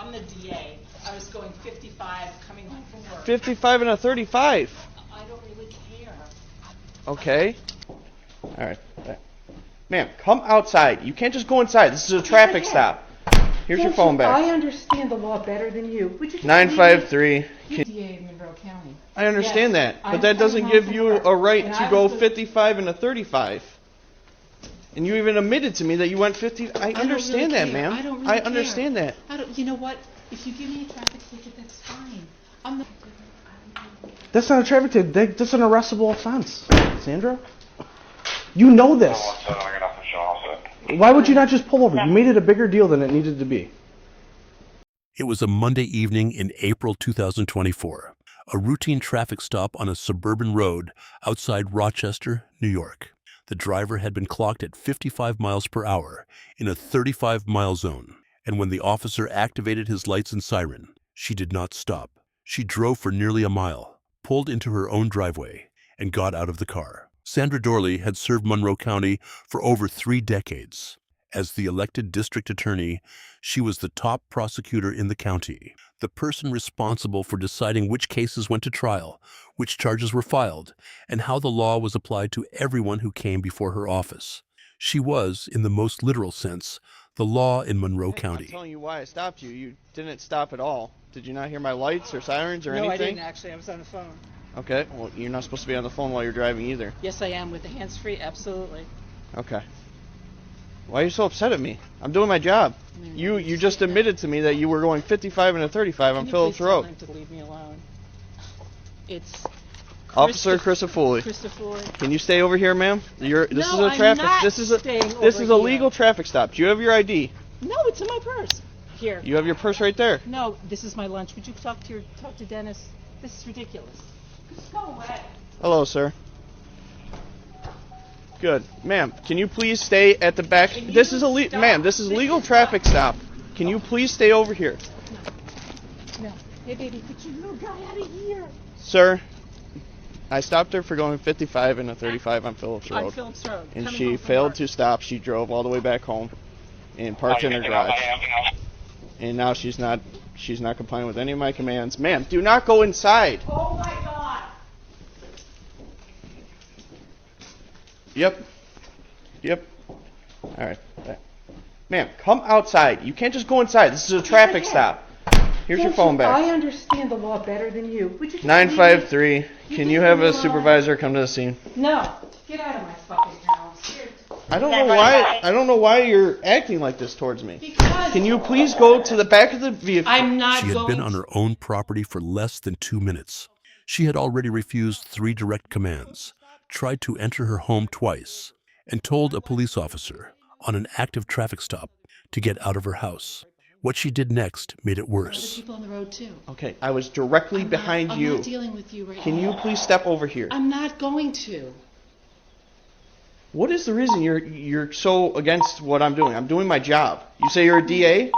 I'm the DA. I was going 55 coming home from work. 55 and a 35. I don't really care. Okay. All right. Ma'am, come outside. You can't just go inside. This is a traffic stop. Here's your phone back. I understand the law better than you. Would you just 953. DA in Monroe County. I understand that, but that doesn't give you a right to go 55 and a 35. And you even admitted to me that you went 50. I understand that, ma'am. I don't really I care. understand that. You know what? If you give me a traffic ticket, that's fine. That's not a traffic ticket. That's an arrestable offense, Sandra. You know this. Why would you not just pull over? You made it a bigger deal than it needed to be. It was a Monday evening in April 2024, a routine traffic stop on a suburban road outside Rochester, New York. The driver had been clocked at 55 miles per hour in a 35-mile zone, and when the officer activated his lights and siren, she did not stop. She drove for nearly a mile, pulled into her own driveway, and got out of the car. Sandra Dorley had served Monroe County for over 3 decades. As the elected district attorney, she was the top prosecutor in the county, the person responsible for deciding which cases went to trial, which charges were filed, and how the law was applied to everyone who came before her office. She was, in the most literal sense, the law in Monroe County. I'm telling you why I stopped you. You didn't stop at all. Did you not hear my lights or sirens or anything? No, I didn't actually. I was on the phone. Okay, well, you're not supposed to be on the phone while you're driving either. Yes, I am with the hands-free. Absolutely. Okay. Why are you so upset at me? I'm doing my job. You just admitted to me that you were going 55 and a 35 on Phillips Road. Can you please tell him to leave me alone? It's Officer Christopher. Can you stay over here, ma'am? This is a traffic. This is a legal traffic stop. Do you have your ID? No, it's in my purse. Here. You have your purse right there. No, this is my lunch. Would you talk to Dennis? This is ridiculous. Just go away. Hello, sir. Good, ma'am. Can you please stay at the back? This is ma'am. This is legal traffic stop. Can you please stay over here? No. Hey, baby, get your little guy out of here. Sir, I stopped her for going 55 and a 35 on Phillips Road. On Phillips Road. And she failed to stop. She drove all the way back home and parked in her garage. And now she's not complying with any of my commands. Ma'am, do not go inside. Oh my God. Yep. All right. Ma'am, come outside. You can't just go inside. This is a traffic stop. Here's your phone back. I understand the law better than you. Would you just 953. Can you have a supervisor come to the scene? No. Get out of my fucking house. I don't know why you're acting like this towards me. Because Can you please go to the back of the vehicle? I'm not She had been on her own property for less than 2 minutes. She had already refused 3 direct commands, tried to enter her home twice, and told a police officer on an active traffic stop to get out of her house. What she did next made it worse. people on the road too. Okay, I was directly behind you. I'm not dealing with you right now. Can you please step over here? I'm not going to. What is the reason you're so against what I'm doing? I'm doing my job. You say you're a DA?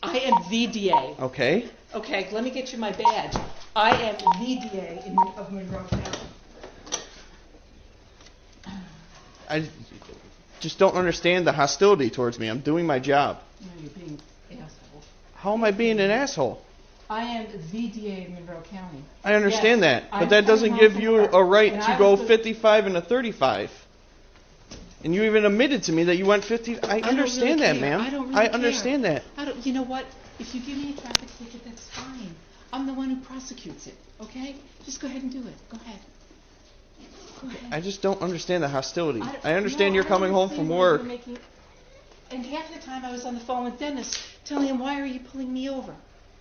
I am the DA. Okay. Okay, let me get you my badge. I am the DA of Monroe County. I just don't understand the hostility towards me. I'm doing my job. No, you're being an asshole. How am I being an asshole? I am the DA of Monroe County. I understand Yes, that, but that doesn't give you a right to go 55 and a 35. And you even admitted to me that you went 50. I understand that, ma'am. I understand that. You know what? If you give me a traffic ticket, that's fine. I'm the one who prosecutes it, okay? Just go ahead and do it. Go ahead. Go ahead. I just don't understand the hostility. I understand you're coming home from work. And half the time I was on the phone with Dennis telling him, why are you pulling me over?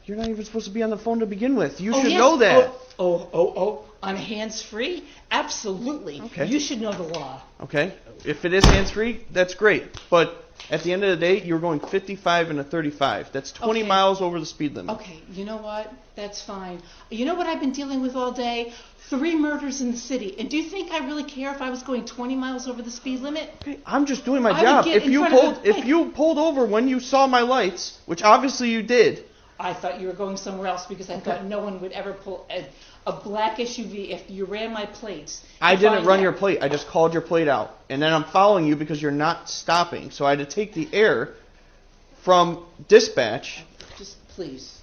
You're not even supposed to be on the phone to begin with. You should know that. On hands-free? Absolutely. Okay. You should know the law. Okay. If it is hands-free, that's great. But at the end of the day, you're going 55 and a 35. That's 20 miles over the speed limit. Okay, you know what? That's fine. You know what I've been dealing with all day? 3 murders in the city. And do you think I really care if I was going 20 miles over the speed limit? Okay, I'm just doing my job. If you pulled over when you saw my lights, which obviously you did. I thought you were going somewhere else because I thought no one would ever pull a black SUV if you ran my plates. I didn't run your plate. I just called your plate out. And then I'm following you because you're not stopping. So I had to take the air from dispatch please.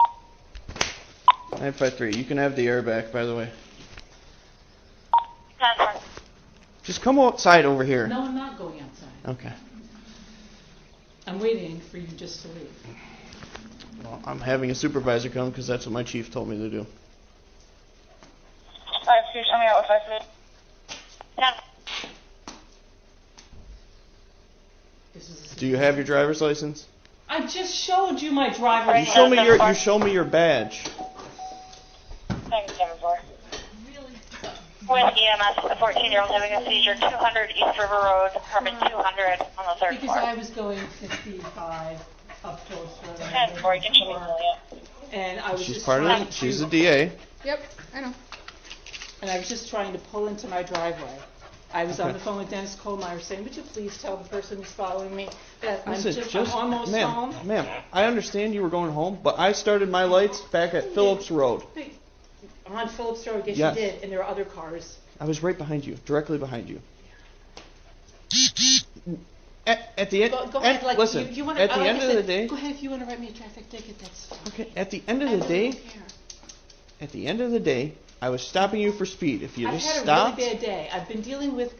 953. You can have the air back, by the way. 10-4. Just come outside over here. No, I'm not going outside. Okay. I'm waiting for you just to leave. Well, I'm having a supervisor come because that's what my chief told me to do. 5-2, show me out with 5-2. 10. Do you have your driver's license? I just showed you my driver's You license. show me your badge. Thanks, 7-4. With EMS, a 14-year-old having a seizure, 200 East River Road, apartment 200 on the 3rd Because floor. I was going 55 up Phillips Road. 10-4, you can show me Juliet. And I was She's just part trying of it. to, She's a DA. Yep, I know. and I was just trying to pull into my driveway. I was on the phone with Dennis Kohlmeyer saying, would you please tell the person who's following me that I'm almost home? Ma'am, I understand you were going home, but I started my lights back at Phillips Road. Wait, on Phillips Road, yes, Yes. you did, and there are other cars. I was right behind you, directly behind you. At the end, Go ahead, like, listen. you wanna, At the like end I of the said, day, go ahead if you want to write me a traffic ticket, that's fine. okay. At the end of I the really day, don't care. at the end of the day, I was stopping you for speed. If you I've just had a stopped, really bad day. I've been dealing with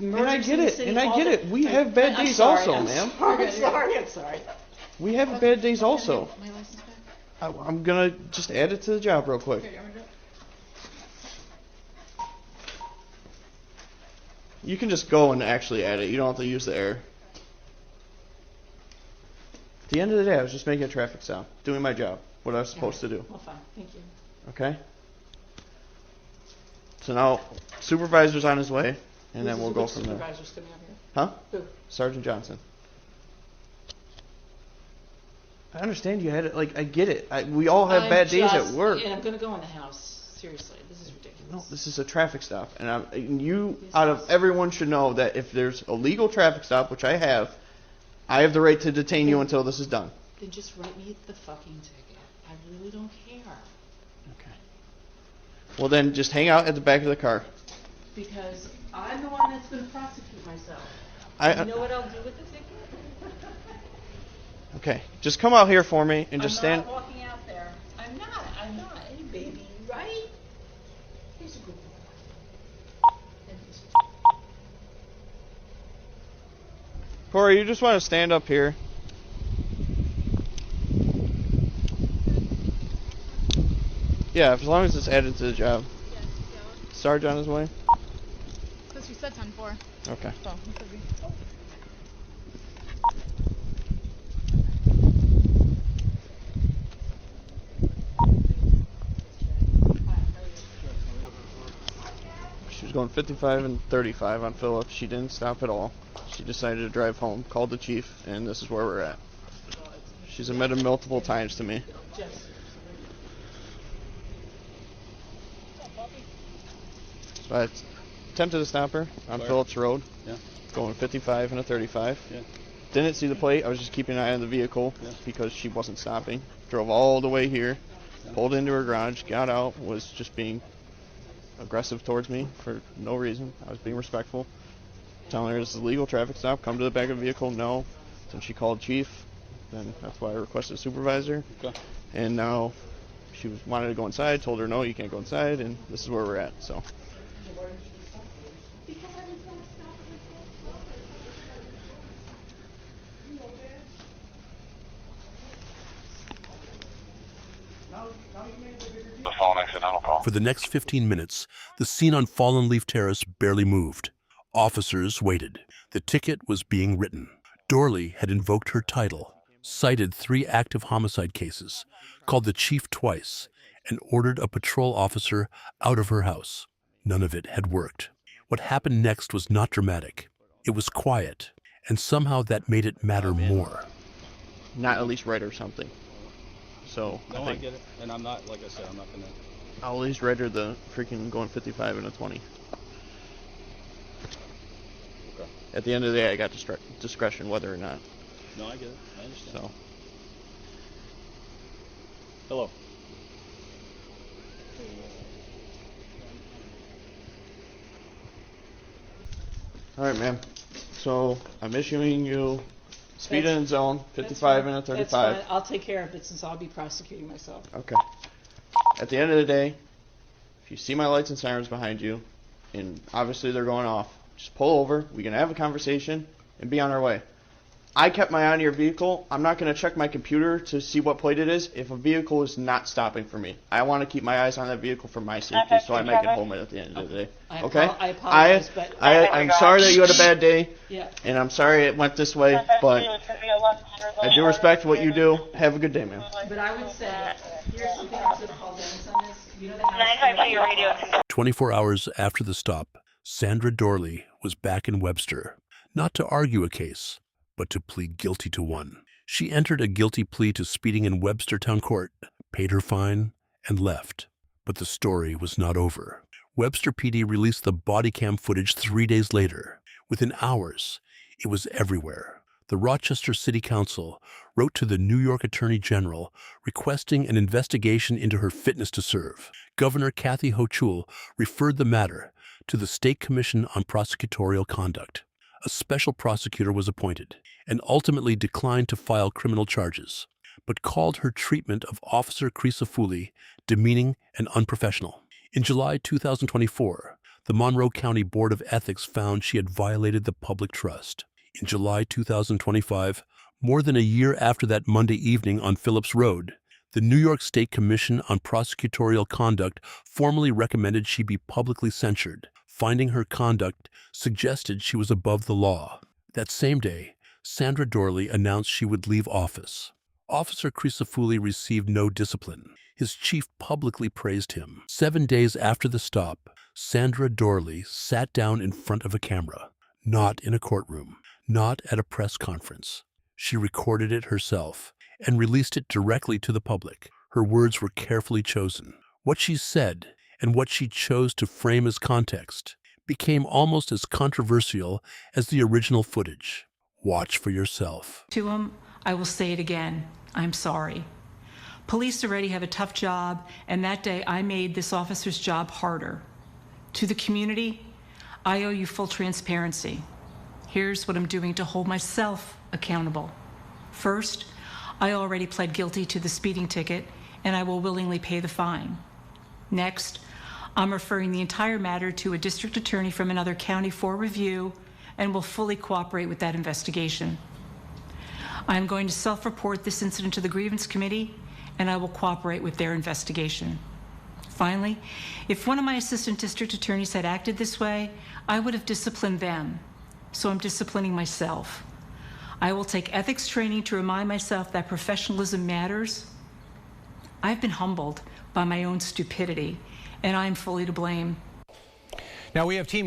murders and I get in the it, city and I all get day. it. We have bad I'm days sorry, also, I'm ma'am. sorry, I'm sorry. We have bad days also. My license back? I'm gonna just add it to the job real quick. Here, you want me to do it? You can just go and actually add it. You don't have to use the air. At the end of the day, I was just making a traffic stop, doing my job, what I was supposed to do. Well, fine, thank you. Okay? So now, supervisor's on his way, and then we'll go Which from there. supervisor's coming up here? Huh? Who? Sergeant Johnson. I understand you had it. Like, I get it. We all have bad days at work. And I'm going to go in the house. Seriously, this is ridiculous. No, this is a traffic stop, and you, out of everyone, should know that if there's a legal traffic stop, which I have the right to detain you until this is done. Then just write me the fucking ticket. I really don't care. Okay. Well, then just hang out at the back of the car. Because I'm the one that's going to prosecute myself. You know what I'll do with the ticket? Okay. Just come out here for me and just stand. I'm not walking out there. I'm not. Hey, baby, right? Here's a good boy. Corey, you just want to stand up here. Yeah, as long as it's added to the job. Yes, yeah. Sarge on his way? Because you said 10-4. Okay. So, it could be. She was going 55 and 35 on Phillips. She didn't stop at all. She decided to drive home, called the chief, and this is where we're at. She's admitted multiple times to me. So I attempted to stop her on Phillips Road, going 55 and a 35. Didn't see the plate. I was just keeping an eye on the vehicle because she wasn't stopping. Drove all the way here, pulled into her garage, got out, was just being aggressive towards me for no reason. I was being respectful, telling her this is a legal traffic stop, come to the back of the vehicle. No. Then she called chief, then that's why I requested a supervisor. And now she wanted to go inside, told her no, you can't go inside, and this is where we're at. So For the next 15 minutes, the scene on Fallen Leaf Terrace barely moved. Officers waited. The ticket was being written. Dorley had invoked her title, cited 3 active homicide cases, called the chief twice, and ordered a patrol officer out of her house. None of it had worked. What happened next was not dramatic. It was quiet, and somehow that made it matter more. not at least write her something. So No, I get it. And I'm not, like I said, I'm not going to... I'll at least write her the freaking going 55 and a 20. Okay. At the end of the day, I got discretion whether or not. No, I get it. I understand. So. Hello. All right, ma'am. So I'm issuing you speeding in zone, 55 and a 35. That's fine. I'll take care of it since I'll be prosecuting myself. Okay. At the end of the day, if you see my lights and sirens behind you, and obviously they're going off, just pull over. We can have a conversation and be on our way. I kept my eye on your vehicle. I'm not going to check my computer to see what plate it is if a vehicle is not stopping for me. I want to keep my eyes on that vehicle for my safety, so I make it home at the end of the day. Okay? I apologize, but I'm sorry that you had a bad day, yeah. and I'm sorry it went this way, but I do respect what you do. Have a good day, man. But I would say, here's something else that Paul Dennis on this. You know the house. 24 hours after the stop, Sandra Dorley was back in Webster, not to argue a case, but to plead guilty to one. She entered a guilty plea to speeding in Webster Town Court, paid her fine, and left. But the story was not over. Webster PD released the body cam footage 3 days later. Within hours, it was everywhere. The Rochester City Council wrote to the New York Attorney General requesting an investigation into her fitness to serve. Governor Kathy Hochul referred the matter to the State Commission on Prosecutorial Conduct. A special prosecutor was appointed and ultimately declined to file criminal charges, but called her treatment of Officer Crisafulli demeaning and unprofessional. In July 2024, the Monroe County Board of Ethics found she had violated the public trust. In July 2025, more than a year after that Monday evening on Phillips Road, the New York State Commission on Prosecutorial Conduct formally recommended she be publicly censured, finding her conduct suggested she was above the law. That same day, Sandra Dorley announced she would leave office. Officer Crisafulli received no discipline. His chief publicly praised him. 7 days after the stop, Sandra Dorley sat down in front of a camera, not in a courtroom, not at a press conference. She recorded it herself and released it directly to the public. Her words were carefully chosen. What she said and what she chose to frame as context became almost as controversial as the original footage. Watch for yourself. To him, I will say it again. I'm sorry. Police already have a tough job, and that day I made this officer's job harder. To the community, I owe you full transparency. Here's what I'm doing to hold myself accountable. First, I already pled guilty to the speeding ticket, and I will willingly pay the fine. Next, I'm referring the entire matter to a district attorney from another county for review and will fully cooperate with that investigation. I am going to self-report this incident to the grievance committee, and I will cooperate with their investigation. Finally, if one of my assistant district attorneys had acted this way, I would have disciplined them. So I'm disciplining myself. I will take ethics training to remind myself that professionalism matters. I've been humbled by my own stupidity, and I'm fully to blame. Now we have team